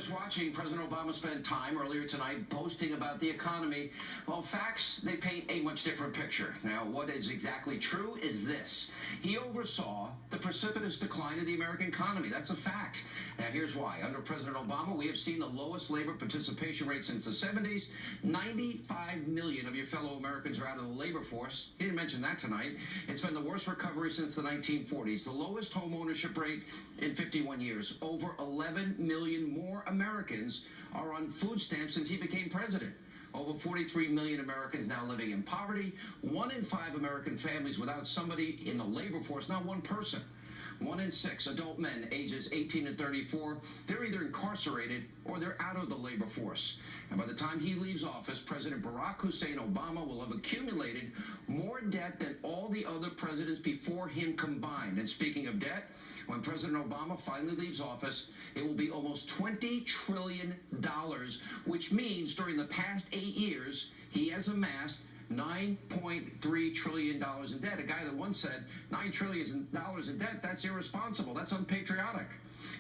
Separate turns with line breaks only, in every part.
just watching President Obama spend time earlier tonight boasting about the economy. Well, facts, they paint a much different picture. Now, what is exactly true is this. He oversaw the precipitous decline of the American economy. That's a fact. Now, here's why. Under President Obama, we have seen the lowest labor participation rate since the 70s. 95 million of your fellow Americans are out of the labor force. He didn't mention that tonight. It's been the worst recovery since the 1940s. The lowest home ownership rate in 51 years. Over 11 million more Americans are on food stamps since he became president. Over 43 million Americans now living in poverty. 1 in 5 American families without somebody in the labor force, not one person. 1 in 6 adult men ages 18 to 34, they're either incarcerated or they're out of the labor force. And by the time he leaves office, President Barack Hussein Obama will have accumulated more debt than all the other presidents before him combined. And speaking of debt, when President Obama finally leaves office, it will be almost $20 trillion, which means during the past 8 years, he has amassed $9.3 trillion in debt. A guy that once said $9 trillion in debt, that's irresponsible. That's unpatriotic.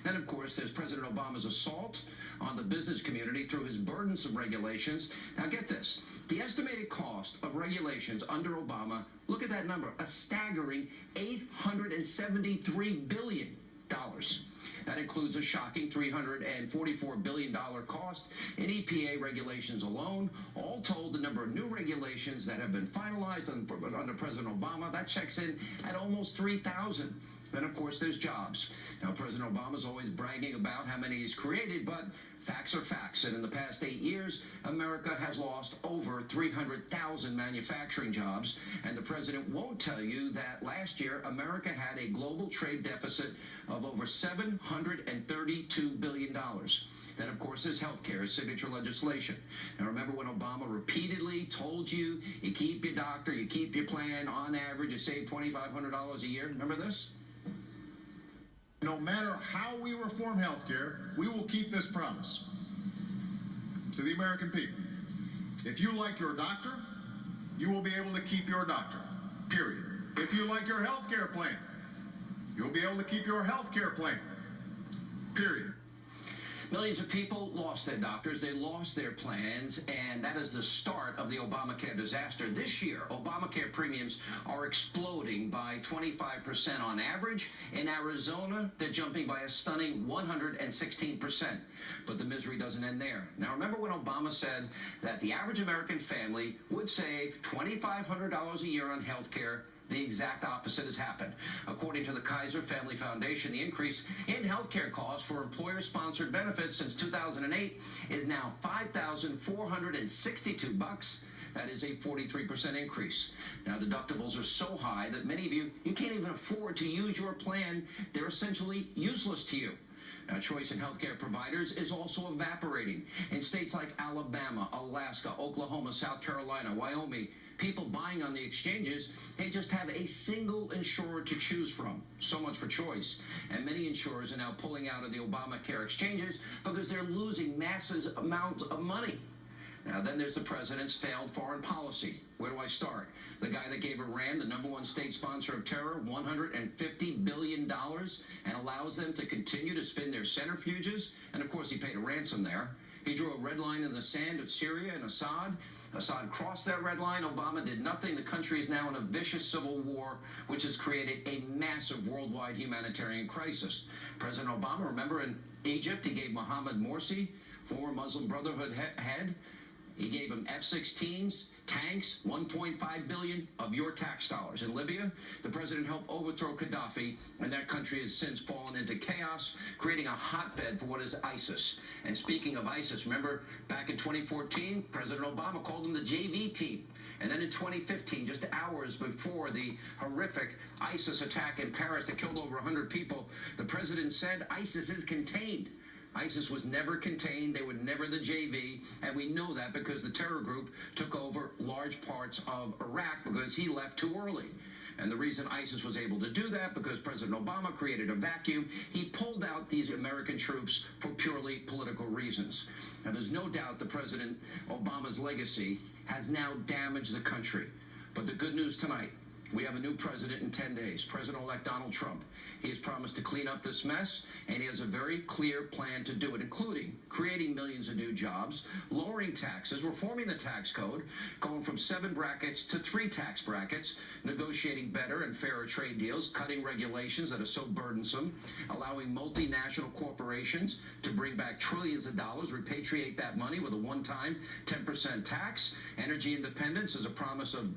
Then, of course, there's President Obama's assault on the business community through his burdensome regulations. Now, get this. The estimated cost of regulations under Obama, look at that number, a staggering $873 billion. That includes a shocking $344 billion cost in EPA regulations alone. All told, the number of new regulations that have been finalized under President Obama, that checks in at almost 3,000. Then, of course, there's jobs. Now, President Obama's always bragging about how many he's created, but facts are facts. And in the past 8 years, America has lost over 300,000 manufacturing jobs. And the president won't tell you that last year, America had a global trade deficit of over $732 billion. Then, of course, there's health care, signature legislation. Now, remember when Obama repeatedly told you, you keep your doctor, you keep your plan, on average, you save $2,500 a year? Remember this?
No matter how we reform health care, we will keep this promise to the American people. If you like your doctor, you will be able to keep your doctor, period. If you like your health care plan, you'll be able to keep your health care plan, period.
Millions of people lost their doctors, they lost their plans, and that is the start of the Obamacare disaster. This year, Obamacare premiums are exploding by 25% on average. In Arizona, they're jumping by a stunning 116%. But the misery doesn't end there. Now, remember when Obama said that the average American family would save $2,500 a year on health care? The exact opposite has happened. According to the Kaiser Family Foundation, the increase in health care costs for employer-sponsored benefits since 2008 is now $5,462. That is a 43% increase. Now, deductibles are so high that many of you can't even afford to use your plan. They're essentially useless to you. Now, choice in healthcare providers is also evaporating. In states like Alabama, Alaska, Oklahoma, South Carolina, Wyoming, people buying on the exchanges, they just have a single insurer to choose from. So much for choice. And many insurers are now pulling out of the Obamacare exchanges because they're losing massive amounts of money. Now, then there's the president's failed foreign policy. Where do I start? The guy that gave Iran, the #1 state sponsor of terror, $150 billion and allows them to continue to spin their centrifuges. And, of course, he paid a ransom there. He drew a red line in the sand at Syria and Assad. Assad crossed that red line. Obama did nothing. The country is now in a vicious civil war, which has created a massive worldwide humanitarian crisis. President Obama, remember in Egypt, he gave Mohammed Morsi, former Muslim Brotherhood head, he gave him F-16s, tanks, $1.5 billion of your tax dollars. In Libya, the president helped overthrow Gaddafi, and that country has since fallen into chaos, creating a hotbed for what is ISIS. And speaking of ISIS, remember back in 2014, President Obama called them the JV team. And then in 2015, just hours before the horrific ISIS attack in Paris that killed over 100 people, the president said ISIS is contained. ISIS was never contained. They were never the JV, and we know that because the terror group took over large parts of Iraq because he left too early. And the reason ISIS was able to do that, because President Obama created a vacuum. He pulled out these American troops for purely political reasons. Now, there's no doubt that President Obama's legacy has now damaged the country. But the good news tonight, We have a new president in 10 days, President-elect Donald Trump. He has promised to clean up this mess, and he has a very clear plan to do it, including creating millions of new jobs, lowering taxes, reforming the tax code, going from 7 brackets to 3 tax brackets, negotiating better and fairer trade deals, cutting regulations that are so burdensome, allowing multinational corporations to bring back trillions of dollars, repatriate that money with a one-time 10% tax. Energy independence is a promise of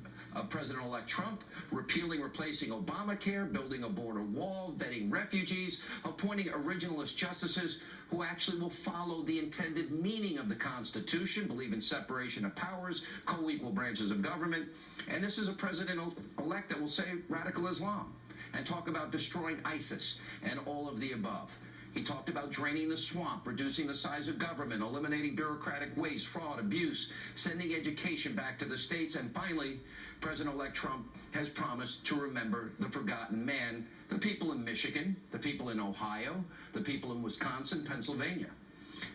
President-elect Trump, replacing Obamacare, building a border wall, vetting refugees, appointing originalist justices who actually will follow the intended meaning of the Constitution, believe in separation of powers, co-equal branches of government. And this is a president-elect that will say radical Islam and talk about destroying ISIS and all of the above. He talked about draining the swamp, reducing the size of government, eliminating bureaucratic waste, fraud, abuse, sending education back to the states, and finally, President-elect Trump has promised to remember the forgotten man, the people in Michigan, the people in Ohio, the people in Wisconsin, Pennsylvania.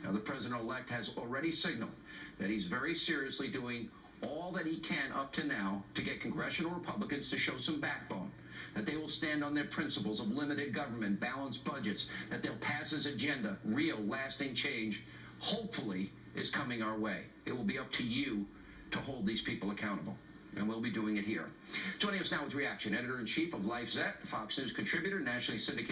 Now, the president-elect has already signaled that he's very seriously doing all that he can up to now to get congressional Republicans to show some backbone, that they will stand on their principles of limited government, balanced budgets, that they'll pass his agenda. Real, lasting change, hopefully, is coming our way. It will be up to you to hold these people accountable, and we'll be doing it here. Joining us now with reaction, editor-in-chief of LifeZette, Fox News contributor, nationally syndicated